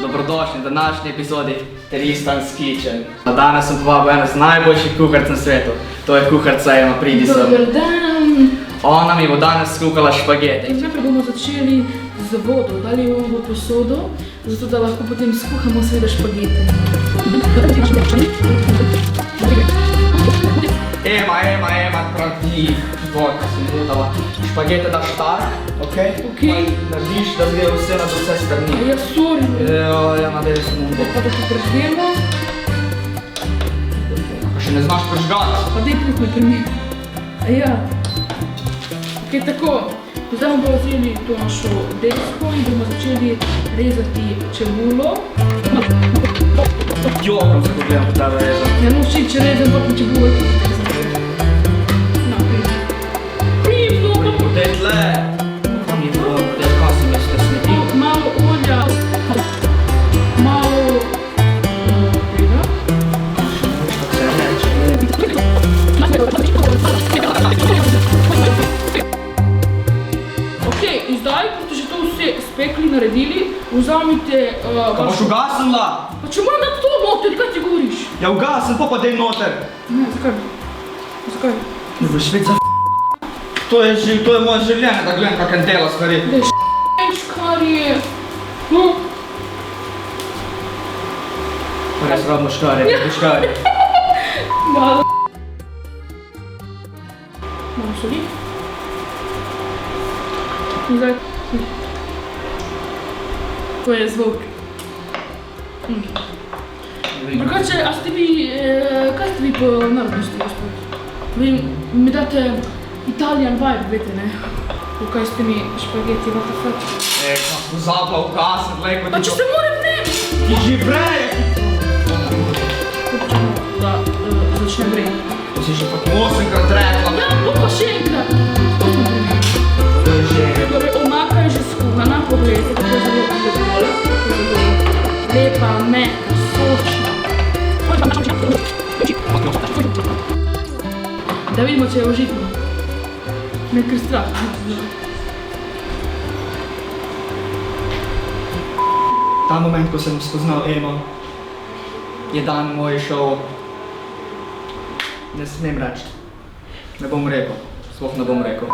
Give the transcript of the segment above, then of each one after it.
Dobrodošli v današnji epizodi Tristan's Kitchen. Danes sem povabil eno z najboljših kuharic na svetu. To je kuharica Ema, pridi sem. Dober dan! Ona mi bo danes skuhala špagete. Najprej bomo začeli z vodo. Dali bomo v posodo, zato da lahko potem skuhamo seveda špagete. Ema, pravi vodka sem dodala. Špagete daš tak, okej? Narediš, da zgrejo vse na vse strani. Ja, sorry. Ja, nadej sem umbo. Pa da to prežgemo. Pa še ne znaš prežgati. Pa dej prihme pri mi. Ja. Ok, tako. Zdaj bomo vzeli to našo desko in bomo začeli rezati čebulo. Jokam se pogledam, da rezam. Ja, no vsi, če rezam, pa čebulo. No, prim, no, pa Podej tle. Kam je bilo, podej, kaj sem jaz te snedil? malo olja, malo tega. Kako se reče? Ok, in zdaj, ko ste že to vse spekli, naredili, vzamite Ka boš ugasnila? Pa če moram dati to noter, kaj ti govoriš? Ja, ugasn, pa dej noter. Ne, zakaj? Zakaj? Ne boš švica To je moje življenje, da gledam kakšen delo stvari. Da je škarje. No. Pa res rabimo škarje, Malo. Malo soli. In zdaj. To je zvok. Drugače, a ste vi, kaj ste vi po narodnosti, gospod? Vi mi date Italian vibe, vete, ne? Kaj ste mi špageti, what the fuck? Kam smo zabla ugasniti, lejko Pa če se moram ne! Ti že vrej! Počemo, da začnem vrej. To si že fucking 8-krat rekla. Ja, pa še enkrat! To smo primili. To je že... Torej, omaka je že skuhana, pogledajte, kako je zelo lepa, mehka, sočna. Da vidimo, če je užitno. Me je kar strah. Ta moment, ko sem spoznal Emo, je dan moj šel... Ne smem reči. Ne bom rekel. Sploh ne bom rekel.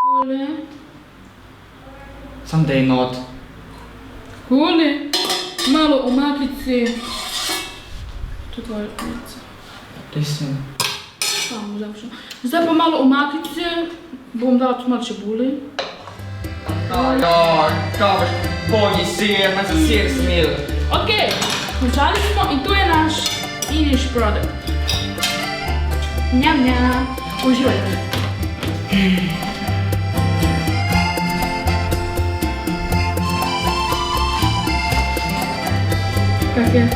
Kole. Sam dej not. Kole. Malo omakice. To je tvoja lica. Dej sem. Samo zavšel. Zdaj pa malo omakice. Bom dala tu malo čebuli. Ajoj, kaj boš bogi sir, me za sir smil. Ok, končali smo in to je naš finish product. Njam, njam. Uživajte. Kak je?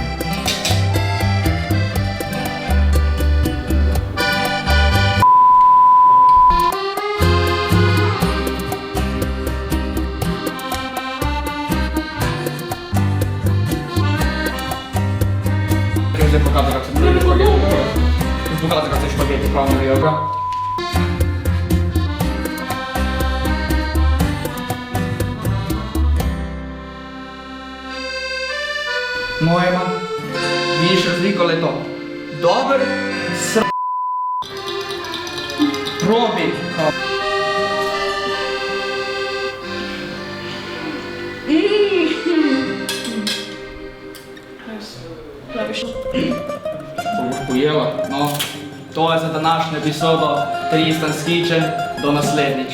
Zdaj pokazal, kako se pravi špageti. Pokazal, kako se špageti prav narijo, prav? No, Ema, vidiš razliko le to. Dober probi. Praviš. Ko boš pojela, no. To je za današnjo epizodo Tristan's Kitchen. Do naslednjič.